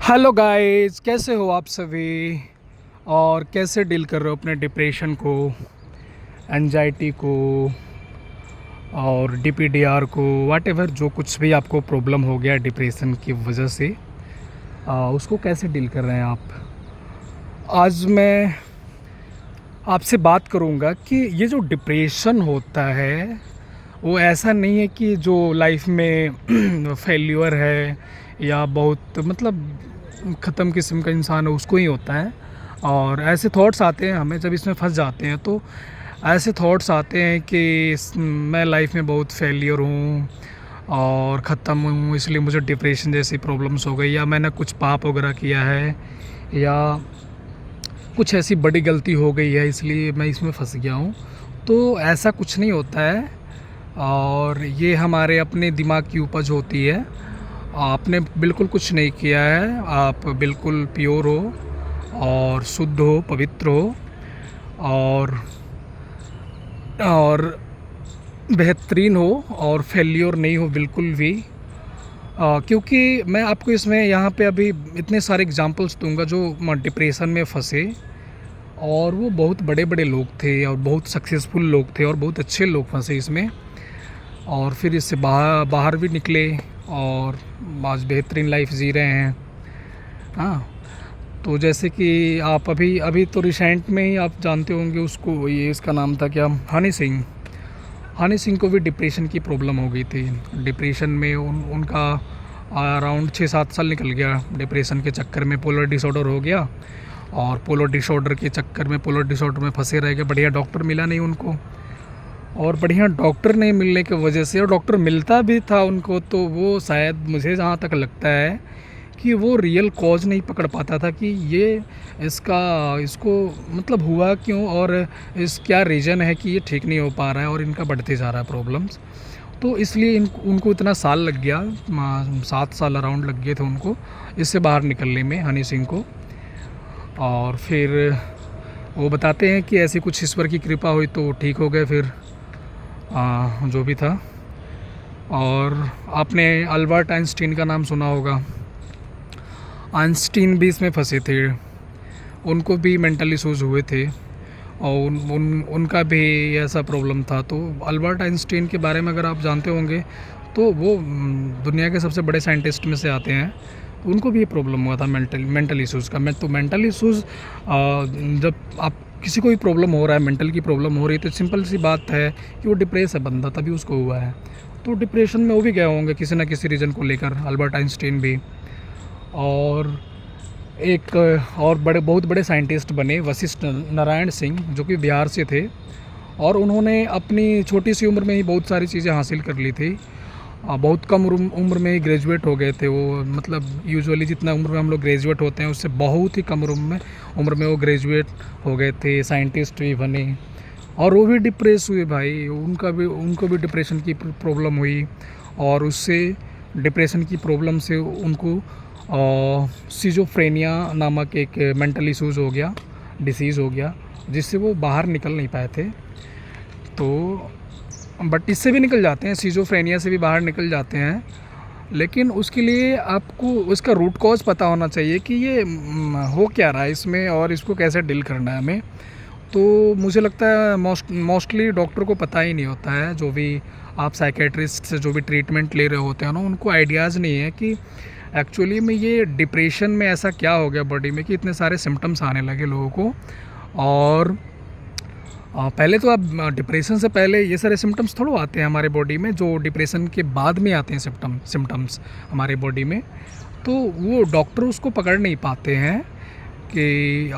Hello guys, कैसे हो आप सभी। और कैसे डील कर रहे हो अपने डिप्रेशन को, एंजाइटी को और डीपीडीआर को, वाट एवर जो कुछ भी आपको प्रॉब्लम हो गया डिप्रेशन की वजह से, उसको कैसे डील कर रहे हैं आप। आज मैं आपसे बात करूंगा कि ये जो डिप्रेशन होता है वो ऐसा नहीं है कि जो लाइफ में फेल्यूर है या बहुत ख़त्म किस्म का इंसान है उसको ही होता है। और ऐसे थॉट्स आते हैं हमें जब इसमें फंस जाते हैं, तो ऐसे थॉट्स आते हैं कि मैं लाइफ में बहुत फेलियर हूँ और ख़त्म हूँ, इसलिए मुझे डिप्रेशन जैसी प्रॉब्लम्स हो गई, या मैंने कुछ पाप वगैरह किया है, या कुछ ऐसी बड़ी गलती हो गई है इसलिए मैं इसमें फंस गया हूँ। तो ऐसा कुछ नहीं होता है, और ये हमारे अपने दिमाग की उपज होती है। आपने बिल्कुल कुछ नहीं किया है, आप बिल्कुल प्योर हो और शुद्ध हो, पवित्र हो और बेहतरीन हो, और फेल्योर नहीं हो बिल्कुल भी। क्योंकि मैं आपको इसमें यहाँ पे अभी इतने सारे एग्जांपल्स दूंगा जो डिप्रेशन में फंसे, और वो बहुत बड़े बड़े लोग थे और बहुत सक्सेसफुल लोग थे और बहुत अच्छे लोग फंसे इसमें, और फिर इससे बाहर भी निकले और आज बेहतरीन लाइफ जी रहे हैं। हाँ, तो जैसे कि आप अभी अभी तो रिसेंट में ही आप जानते होंगे उसको, ये इसका नाम था क्या, हनी सिंह। हनी सिंह को भी डिप्रेशन की प्रॉब्लम हो गई थी। डिप्रेशन में उनका अराउंड 6-7 साल निकल गया डिप्रेशन के चक्कर में। पोलर डिसऑर्डर हो गया, और पोलर डिसऑर्डर के चक्कर में, पोलर डिसऑर्डर में फंसे रह गए। बढ़िया डॉक्टर मिला नहीं उनको, और बढ़िया डॉक्टर नहीं मिलने की वजह से, और डॉक्टर मिलता भी था उनको तो वो शायद, मुझे जहाँ तक लगता है कि वो रियल कॉज नहीं पकड़ पाता था कि ये इसको हुआ क्यों, और इस क्या रीज़न है कि ये ठीक नहीं हो पा रहा है और इनका बढ़ते जा रहा है प्रॉब्लम्स। तो इसलिए उनको इतना साल लग गया, 7 साल अराउंड लग गए थे उनको इससे बाहर निकलने में, हनी सिंह को। और फिर वो बताते हैं कि ऐसी कुछ ईश्वर की कृपा हुई तो ठीक हो गए फिर, जो भी था। और आपने अल्बर्ट आइंस्टीन का नाम सुना होगा। आइंस्टीन भी इसमें फंसे थे, उनको भी मेंटल इश्यूज़ हुए थे, और उनका भी ऐसा प्रॉब्लम था। तो अल्बर्ट आइंस्टीन के बारे में अगर आप जानते होंगे तो वो दुनिया के सबसे बड़े साइंटिस्ट में से आते हैं। उनको भी ये प्रॉब्लम हुआ था मेंटल इश्यूज़ का। तो मेंटल इश्यूज़, जब आप किसी को भी प्रॉब्लम हो रहा है, मेंटल की प्रॉब्लम हो रही है, तो सिंपल सी बात है कि वो डिप्रेस है बंदा, तभी उसको हुआ है। तो डिप्रेशन में वो भी गए होंगे किसी ना किसी रीज़न को लेकर, अल्बर्ट आइंस्टीन भी। और एक और बहुत बड़े साइंटिस्ट बने, वशिष्ठ नारायण सिंह, जो कि बिहार से थे, और उन्होंने अपनी छोटी सी उम्र में ही बहुत सारी चीज़ें हासिल कर ली थी। बहुत कम उम्र में ही ग्रेजुएट हो गए थे वो। यूजुअली जितना उम्र में हम लोग ग्रेजुएट होते हैं उससे बहुत ही कम उम्र में वो ग्रेजुएट हो गए थे, साइंटिस्ट भी बने। और वो भी डिप्रेस हुए भाई, उनको भी डिप्रेशन की प्रॉब्लम हुई, और उससे डिप्रेशन की प्रॉब्लम से उनको सिजोफ्रेनिया नामक एक मेंटल इशूज़ हो गया, डिसीज़ हो गया, जिससे वो बाहर निकल नहीं पाए थे। तो बट इससे भी निकल जाते हैं, सिजोफ्रेनिया से भी बाहर निकल जाते हैं, लेकिन उसके लिए आपको उसका रूट कॉज पता होना चाहिए कि ये हो क्या रहा है इसमें, और इसको कैसे डील करना है हमें। तो मुझे लगता है मोस्टली डॉक्टर को पता ही नहीं होता है, जो भी आप साइकेट्रिस्ट से जो भी ट्रीटमेंट ले रहे होते हैं ना, उनको आइडियाज़ नहीं है कि एक्चुअली में ये डिप्रेशन में ऐसा क्या हो गया बॉडी में कि इतने सारे सिम्टम्स आने लगे लोगों को। और पहले तो आप डिप्रेशन से पहले ये सारे सिम्टम्स थोड़ा आते हैं हमारे बॉडी में, जो डिप्रेशन के बाद में आते हैं सिम्टम्स हमारे बॉडी में। तो वो डॉक्टर उसको पकड़ नहीं पाते हैं कि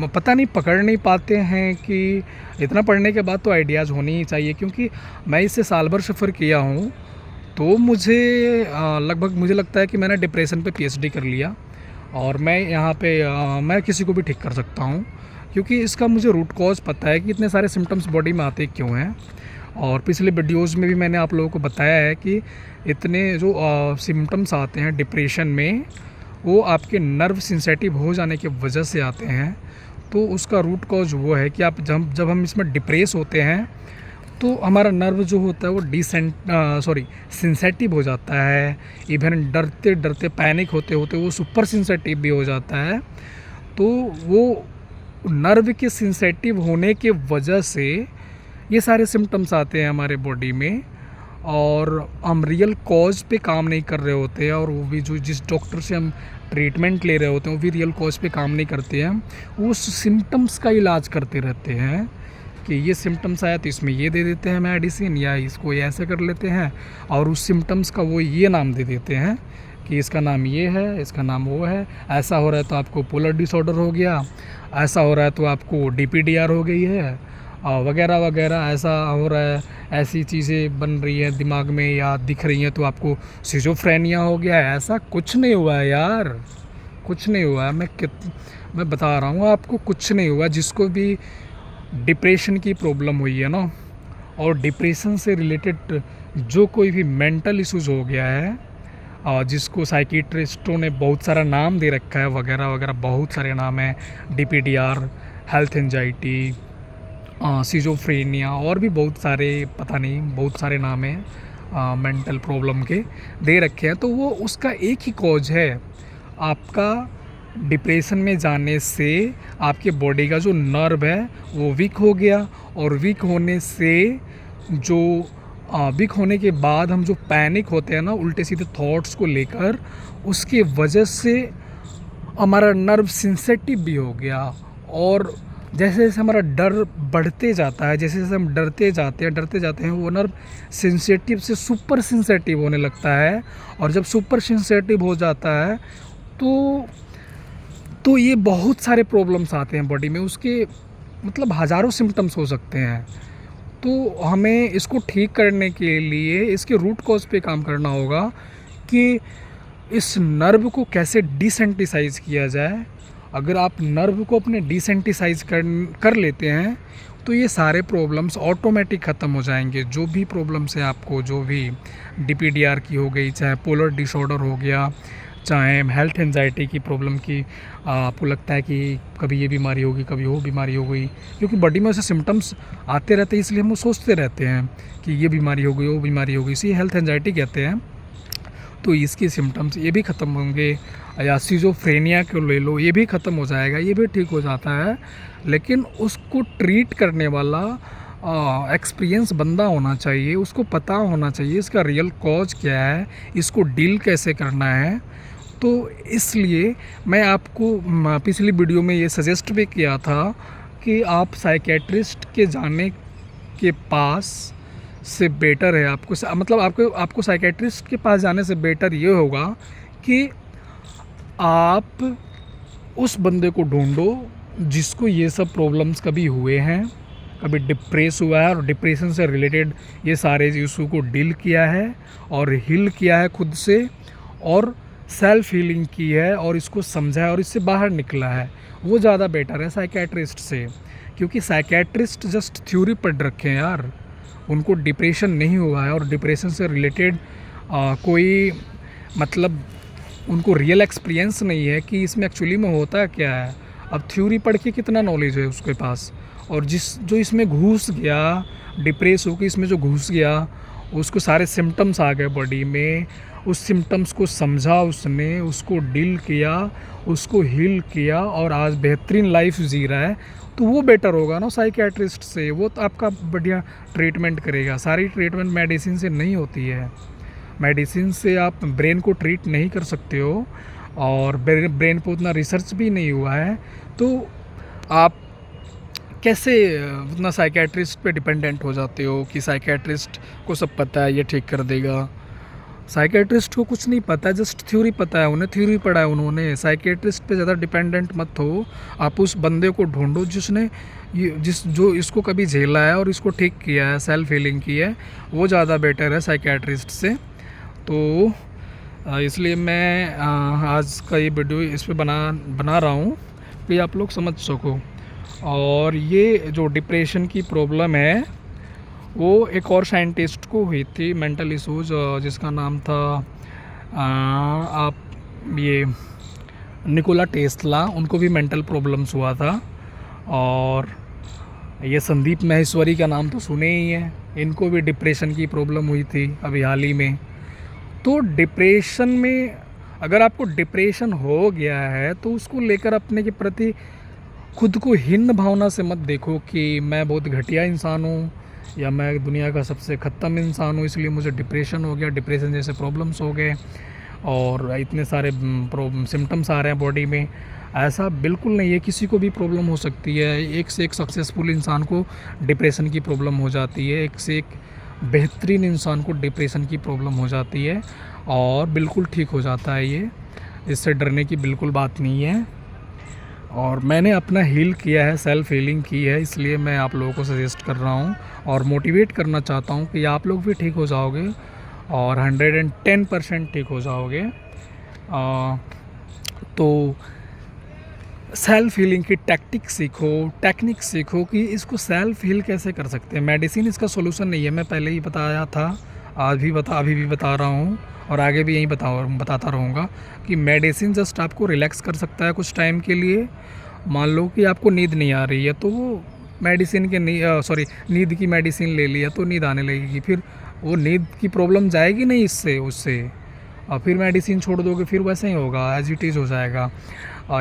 पता नहीं पकड़ नहीं पाते हैं कि इतना पढ़ने के बाद तो आइडियाज़ होनी ही चाहिए। क्योंकि मैं इससे साल भर सफ़र किया हूँ, तो मुझे लगभग मुझे लगता है कि मैंने डिप्रेशन पे पीएचडी कर लिया, और मैं यहाँ पे मैं किसी को भी ठीक कर सकता हूँ, क्योंकि इसका मुझे रूट कॉज पता है कि इतने सारे सिम्टम्स बॉडी में आते क्यों हैं। और पिछले वीडियोज़ में भी मैंने आप लोगों को बताया है कि इतने जो सिम्टम्स आते हैं डिप्रेशन में, वो आपके नर्व सेंसिटिव हो जाने की वजह से आते हैं। तो उसका रूट कॉज वो है कि आप जब हम इसमें डिप्रेस होते हैं तो हमारा नर्व जो होता है वो सेंसेटिव हो जाता है। इवन डरते डरते पैनिक होते होते वो सुपर सेंसेटिव भी हो जाता है। तो वो नर्व के सेंसेटिव होने के वजह से ये सारे सिम्टम्स आते हैं हमारे बॉडी में, और हम रियल कॉज पे काम नहीं कर रहे होते हैं, और वो भी जो जिस डॉक्टर से हम ट्रीटमेंट ले रहे होते हैं वो भी रियल कॉज पे काम नहीं करते हैं। वो उस सिम्टम्स का इलाज करते रहते हैं कि ये सिम्टम्स आया तो इसमें ये दे देते हैं मेडिसिन, या इसको ये ऐसे कर लेते हैं, और उस सिम्टम्स का वो ये नाम दे देते हैं कि इसका नाम ये है, इसका नाम वो है। ऐसा हो रहा है तो आपको पोलर डिसऑर्डर हो गया, ऐसा हो रहा है तो आपको DPDR हो गई है, वगैरह वगैरह। ऐसा हो रहा है, ऐसी चीज़ें बन रही हैं दिमाग में या दिख रही हैं तो आपको सिजोफ्रेनिया हो गया है। ऐसा कुछ नहीं हुआ है यार, कुछ नहीं हुआ है। मैं बता रहा हूँ आपको, कुछ नहीं हुआ। जिसको भी डिप्रेशन की प्रॉब्लम हुई है ना, और डिप्रेशन से रिलेटेड जो कोई भी मेंटल इश्यूज़ हो गया है, जिसको साइकियाट्रिस्टों ने बहुत सारा नाम दे रखा है, वगैरह वगैरह, बहुत सारे नाम हैं, DPDR, हेल्थ एंजाइटी, सिजोफ्रेनिया, और भी बहुत सारे, पता नहीं, बहुत सारे नाम हैं मेंटल प्रॉब्लम के दे रखे हैं। तो वो उसका एक ही कॉज है, आपका डिप्रेशन में जाने से आपके बॉडी का जो नर्व है वो वीक हो गया, और वीक होने से जो वीक होने के बाद हम जो पैनिक होते हैं ना उल्टे सीधे थॉट्स को लेकर, उसके वजह से हमारा नर्व सेंसिटिव भी हो गया। और जैसे जैसे हमारा डर बढ़ते जाता है, जैसे जैसे हम डरते जाते हैं, वो नर्व सेंसिटिव से सुपर सेंसिटिव होने लगता है। और जब सुपर सेंसिटिव हो जाता है तो ये बहुत सारे प्रॉब्लम्स आते हैं बॉडी में। उसके मतलब हज़ारों सिम्टम्स हो सकते हैं। तो हमें इसको ठीक करने के लिए इसके रूट कॉज पे काम करना होगा कि इस नर्व को कैसे डिसेंसिटाइज किया जाए। अगर आप नर्व को अपने डिसेंसिटाइज कर लेते हैं तो ये सारे प्रॉब्लम्स ऑटोमेटिक ख़त्म हो जाएंगे। जो भी प्रॉब्लम्स है आपको, जो भी DPDR की हो गई, चाहे पोलर डिसऑर्डर हो गया, चाहे हेल्थ एंजाइटी की प्रॉब्लम की, आपको लगता है कि कभी ये बीमारी होगी, कभी वो बीमारी हो गई, क्योंकि बॉडी में ऐसे सिम्टम्स आते रहते हैं, इसलिए हम वो सोचते रहते हैं कि ये बीमारी हो गई, वो बीमारी हो गई, इसे हेल्थ एंजाइटी कहते हैं। तो इसके सिम्टम्स ये भी ख़त्म होंगे। या सिजोफ्रेनिया को ले लो, ये भी ख़त्म हो जाएगा, ये भी ठीक हो जाता है। लेकिन उसको ट्रीट करने वाला एक्सपीरियंस बंदा होना चाहिए, उसको पता होना चाहिए इसका रियल कॉज क्या है, इसको डील कैसे करना है। तो इसलिए मैं आपको पिछली वीडियो में ये सजेस्ट भी किया था कि आप साइकियाट्रिस्ट के जाने के पास से बेटर है आपको, मतलब आपको साइकियाट्रिस्ट के पास जाने से बेटर ये होगा कि आप उस बंदे को ढूंढो जिसको ये सब प्रॉब्लम्स कभी हुए हैं, कभी डिप्रेस हुआ है और डिप्रेशन से रिलेटेड ये सारे इशू को डील किया है और हील किया है खुद से, और सेल्फ हीलिंग की है और इसको समझा है और इससे बाहर निकला है। वो ज़्यादा बेटर है साइकियाट्रिस्ट से, क्योंकि साइकियाट्रिस्ट जस्ट थ्योरी पढ़ रखे हैं यार, उनको डिप्रेशन नहीं हुआ है और डिप्रेशन से रिलेटेड कोई मतलब उनको रियल एक्सपीरियंस नहीं है कि इसमें एक्चुअली में होता क्या है। अब थ्योरी पढ़ के कितना नॉलेज है उसके पास, और जो इसमें घुस गया, डिप्रेस होकर इसमें जो घुस गया, उसको सारे सिम्टम्स आ गए बॉडी में, उस सिम्टम्स को समझा उसने, उसको डील किया, उसको हील किया और आज बेहतरीन लाइफ जी रहा है, तो वो बेटर होगा ना साइकियाट्रिस्ट से। वो तो आपका बढ़िया ट्रीटमेंट करेगा। सारी ट्रीटमेंट मेडिसिन से नहीं होती है, मेडिसिन से आप ब्रेन को ट्रीट नहीं कर सकते हो, और ब्रेन पर उतना रिसर्च भी नहीं हुआ है। तो आप कैसे उतना साइकियाट्रिस्ट पे डिपेंडेंट हो जाते हो कि साइकियाट्रिस्ट को सब पता है, ये ठीक कर देगा। साइकियाट्रिस्ट को कुछ नहीं पता, जस्ट थ्योरी पता है, उन्हें थ्योरी पढ़ा है उन्होंने। साइकियाट्रिस्ट पे ज़्यादा डिपेंडेंट मत हो, आप उस बंदे को ढूंढो जिसने जो इसको कभी झेला है और इसको ठीक किया है, सेल्फ हीलिंग की है, वो ज़्यादा बेटर है साइकियाट्रिस्ट से। तो इसलिए मैं आज का ये वीडियो इस पर बना रहा हूँ कि आप लोग समझ सको। और ये जो डिप्रेशन की प्रॉब्लम है वो एक और साइंटिस्ट को हुई थी, मेंटल इशूज़, जिसका नाम था ये निकोला टेस्ला। उनको भी मेंटल प्रॉब्लम्स हुआ था और ये संदीप माहेश्वरी का नाम तो सुने ही हैं, इनको भी डिप्रेशन की प्रॉब्लम हुई थी अभी हाल ही में। तो डिप्रेशन में अगर आपको डिप्रेशन हो गया है तो उसको लेकर अपने के प्रति खुद को हीन भावना से मत देखो कि मैं बहुत घटिया इंसान हूँ या मैं दुनिया का सबसे ख़त्म इंसान हूँ इसलिए मुझे डिप्रेशन हो गया, डिप्रेशन जैसे प्रॉब्लम्स हो गए और इतने सारे सिम्टम्स आ रहे हैं बॉडी में। ऐसा बिल्कुल नहीं है, किसी को भी प्रॉब्लम हो सकती है। एक से एक सक्सेसफुल इंसान को डिप्रेशन की प्रॉब्लम हो जाती है, एक से एक बेहतरीन इंसान को डिप्रेशन की प्रॉब्लम हो जाती है और बिल्कुल ठीक हो जाता है ये, इससे डरने की बिल्कुल बात नहीं है। और मैंने अपना हील किया है, सेल्फ हीलिंग की है, इसलिए मैं आप लोगों को सजेस्ट कर रहा हूँ और मोटिवेट करना चाहता हूँ कि आप लोग भी ठीक हो जाओगे और 110% ठीक हो जाओगे। तो सेल्फ हीलिंग की टेक्निक सीखो कि इसको सेल्फ हील कैसे कर सकते हैं। मेडिसिन इसका सोल्यूशन नहीं है, मैं पहले ही बताया था, अभी भी बता रहा हूँ और आगे भी यही बताता रहूँगा कि मेडिसिन जस्ट आपको रिलैक्स कर सकता है कुछ टाइम के लिए। मान लो कि आपको नींद नहीं आ रही है तो वो मेडिसिन के नींद की मेडिसिन ले लिया तो नींद आने लगेगी, फिर वो नींद की प्रॉब्लम जाएगी नहीं इससे उससे, और फिर मेडिसिन छोड़ दोगे फिर वैसे ही होगा, एज इट इज़ हो जाएगा।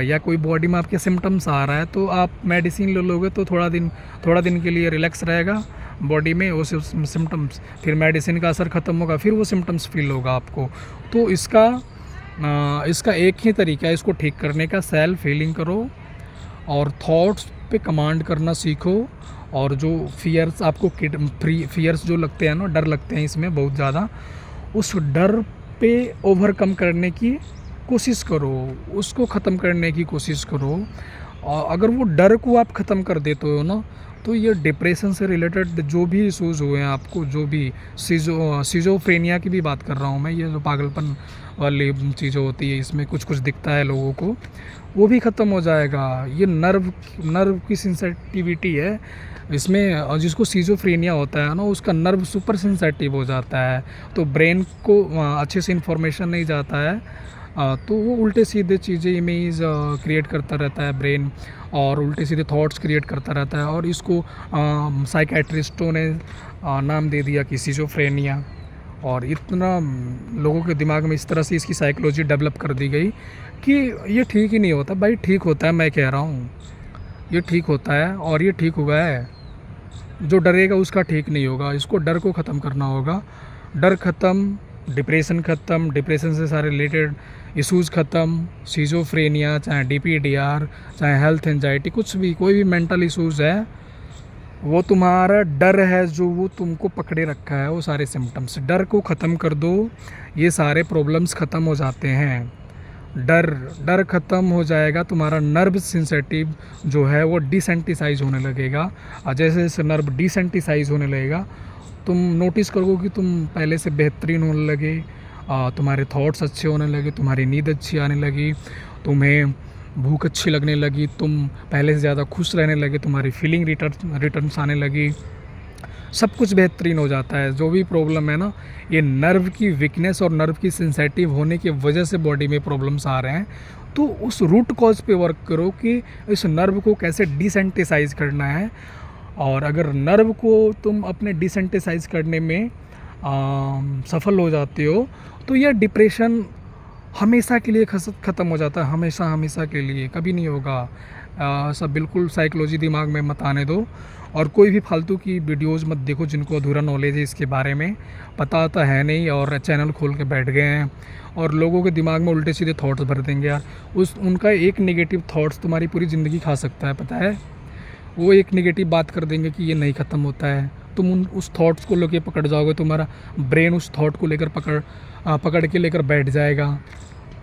या कोई बॉडी में आपके सिम्टम्स आ रहा है तो आप मेडिसिन ले लोगे तो थोड़ा दिन के लिए रिलैक्स रहेगा बॉडी में वो सिम्टम्स, फिर मेडिसिन का असर ख़त्म होगा फिर वो सिम्टम्स फील होगा आपको। तो इसका एक ही तरीका है इसको ठीक करने का, सेल्फ हीलिंग करो और थॉट्स पे कमांड करना सीखो। और जो फियर्स आपको फियर्स जो लगते हैं ना, डर लगते हैं इसमें बहुत ज़्यादा, उस डर पे ओवरकम करने की कोशिश करो, उसको ख़त्म करने की कोशिश करो। और अगर वो डर को आप ख़त्म कर देते हो ना तो ये डिप्रेशन से रिलेटेड जो भी इशूज़ हुए हैं आपको, जो भी सिजोफ्रेनिया की भी बात कर रहा हूँ मैं, ये जो पागलपन वाली चीज़ें होती है इसमें कुछ दिखता है लोगों को, वो भी ख़त्म हो जाएगा। ये नर्व की सेंसिटिविटी है इसमें, और जिसको सिजोफ्रेनिया होता है ना उसका नर्व सुपर सेंसिटिव हो जाता है तो ब्रेन को अच्छे से इन्फॉर्मेशन नहीं जाता है, तो वो उल्टे सीधे चीज़ें इमेज क्रिएट करता रहता है ब्रेन और उल्टे सीधे थॉट्स क्रिएट करता रहता है और इसको साइकेट्रिस्टों ने नाम दे दिया कि सिजोफ्रेनिया। और इतना लोगों के दिमाग में इस तरह से इसकी साइकोलॉजी डेवलप कर दी गई कि ये ठीक ही नहीं होता। भाई ठीक होता है, मैं कह रहा हूँ ये ठीक होता है और ये ठीक हुआ है। जो डरेगा उसका ठीक नहीं होगा, इसको डर को ख़त्म करना होगा। डर ख़त्म, डिप्रेशन से सारे रिलेटेड इश्यूज़ ख़त्म, सिजोफ्रेनिया चाहे DPDR चाहे हेल्थ एंजाइटी, कुछ भी कोई भी मेंटल इश्यूज़ है, वो तुम्हारा डर है जो वो तुमको पकड़े रखा है, वो सारे सिम्टम्स, डर को ख़त्म कर दो, ये सारे प्रॉब्लम्स ख़त्म हो जाते हैं। डर ख़त्म हो जाएगा, तुम्हारा नर्व सेंसिटिव जो है वो डिसेंटिसाइज होने लगेगा और जैसे जैसे नर्व डिसेंटिसाइज होने लगेगा तुम नोटिस करोगे कि तुम पहले से बेहतरीन होने लगे, तुम्हारे थॉट्स अच्छे होने लगे, तुम्हारी नींद अच्छी आने लगी, तुम्हें भूख अच्छी लगने लगी, तुम पहले से ज़्यादा खुश रहने लगे, तुम्हारी फीलिंग रिटर्न्स आने लगी, सब कुछ बेहतरीन हो जाता है। जो भी प्रॉब्लम है ना, ये नर्व की वीकनेस और नर्व की सेंसिटिव होने की वजह से बॉडी में प्रॉब्लम्स आ रहे हैं। तो उस रूट कॉज पे वर्क करो कि इस नर्व को कैसे डिसेंटिसाइज करना है। और अगर नर्व को तुम अपने डिसेंटिसाइज करने में सफल हो जाते हो तो यह डिप्रेशन हमेशा के लिए ख़त्म हो जाता है, हमेशा के लिए, कभी नहीं होगा। सब बिल्कुल साइकोलॉजी दिमाग में मत आने दो और कोई भी फालतू की वीडियोज़ मत देखो जिनको अधूरा नॉलेज है इसके बारे में, पता तो है नहीं और चैनल खोल के बैठ गए हैं और लोगों के दिमाग में उल्टे सीधे थॉट्स भर देंगे यार। उनका एक नेगेटिव थॉट्स तुम्हारी पूरी ज़िंदगी खा सकता है, पता है। वो एक नेगेटिव बात कर देंगे कि ये नहीं ख़त्म होता है, तुम उस थॉट्स को लेकर पकड़ जाओगे, तुम्हारा ब्रेन उस थॉट को लेकर पकड़ के लेकर बैठ जाएगा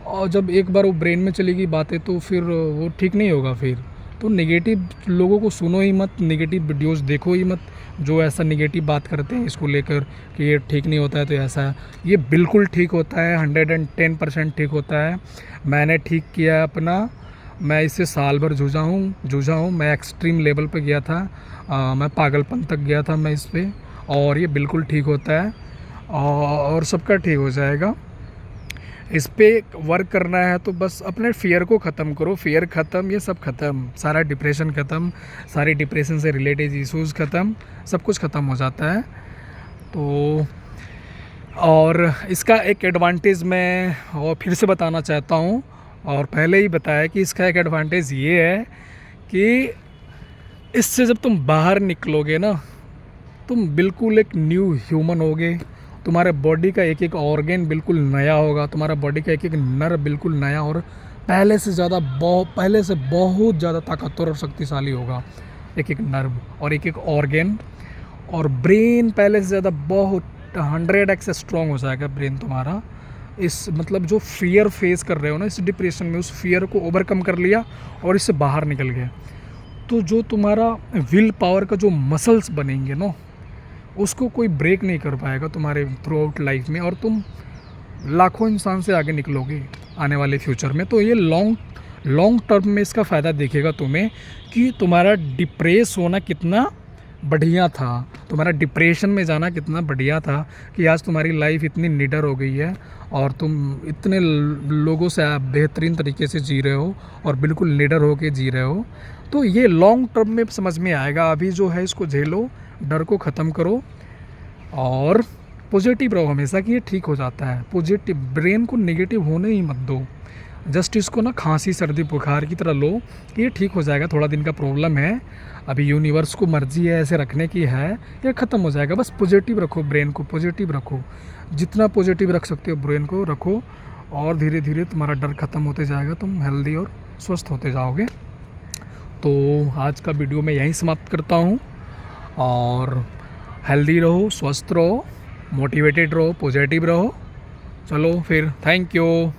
और जब एक बार वो ब्रेन में चली गई बातें तो फिर वो ठीक नहीं होगा फिर। तो नेगेटिव लोगों को सुनो ही मत, नेगेटिव वीडियोस देखो ही मत जो ऐसा नेगेटिव बात करते हैं इसको लेकर कि ये ठीक नहीं होता है तो ऐसा है। ये बिल्कुल ठीक होता है, 110% ठीक होता है। मैंने ठीक किया अपना, मैं इससे साल भर जूझा हूँ। मैं एक्सट्रीम लेवल पे गया था, मैं पागलपन तक गया था मैं इस पे, और ये बिल्कुल ठीक होता है और सबका ठीक हो जाएगा। इस पे वर्क करना है तो बस अपने फ़ियर को ख़त्म करो। फ़ियर ख़त्म, ये सब ख़त्म, सारा डिप्रेशन ख़त्म, सारी डिप्रेशन से रिलेटेड इश्यूज़ ख़त्म, सब कुछ ख़त्म हो जाता है। तो और इसका एक एडवांटेज मैं और फिर से बताना चाहता हूँ, और पहले ही बताया कि इसका एक एडवांटेज ये है कि इससे जब तुम बाहर निकलोगे ना, तुम बिल्कुल एक न्यू ह्यूमन होगे। तुम्हारे बॉडी का एक एक ऑर्गन बिल्कुल नया होगा, तुम्हारा बॉडी का एक एक नर्व बिल्कुल नया और पहले से बहुत ज़्यादा ताकतवर और शक्तिशाली होगा। एक एक नर्व और एक एक ऑर्गन, और ब्रेन पहले से ज़्यादा बहुत 100x स्ट्रॉन्ग हो जाएगा ब्रेन तुम्हारा। इस मतलब जो फियर फेस कर रहे हो ना इस डिप्रेशन में, उस फियर को ओवरकम कर लिया और इससे बाहर निकल गए, तो जो तुम्हारा विल पावर का जो मसल्स बनेंगे ना, उसको कोई ब्रेक नहीं कर पाएगा तुम्हारे थ्रू आउट लाइफ में, और तुम लाखों इंसान से आगे निकलोगे आने वाले फ्यूचर में। तो ये लॉन्ग टर्म में इसका फ़ायदा दिखेगा तुम्हें कि तुम्हारा डिप्रेस होना कितना बढ़िया था, तुम्हारा डिप्रेशन में जाना कितना बढ़िया था कि आज तुम्हारी लाइफ इतनी निडर हो गई है और तुम इतने लोगों से बेहतरीन तरीके से जी रहे हो और बिल्कुल निडर होके जी रहे हो। तो ये लॉन्ग टर्म में समझ में आएगा। अभी जो है इसको झेलो, डर को ख़त्म करो और पॉजिटिव रहो हमेशा कि ये ठीक हो जाता है। पॉजिटिव, ब्रेन को नेगेटिव होने ही मत दो। जस्ट इसको ना खांसी सर्दी बुखार की तरह लो कि ये ठीक हो जाएगा, थोड़ा दिन का प्रॉब्लम है, अभी यूनिवर्स को मर्जी है ऐसे रखने की है, ये ख़त्म हो जाएगा। बस पॉजिटिव रखो, ब्रेन को पॉजिटिव रखो, जितना पॉजिटिव रख सकते हो ब्रेन को रखो, और धीरे धीरे तुम्हारा डर ख़त्म होते जाएगा, तुम हेल्दी और स्वस्थ होते जाओगे। तो आज का वीडियो मैं यहीं समाप्त करता हूँ, और हेल्दी रहो, स्वस्थ रहो, मोटिवेटेड रहो, पॉजिटिव रहो। चलो फिर, थैंक यू।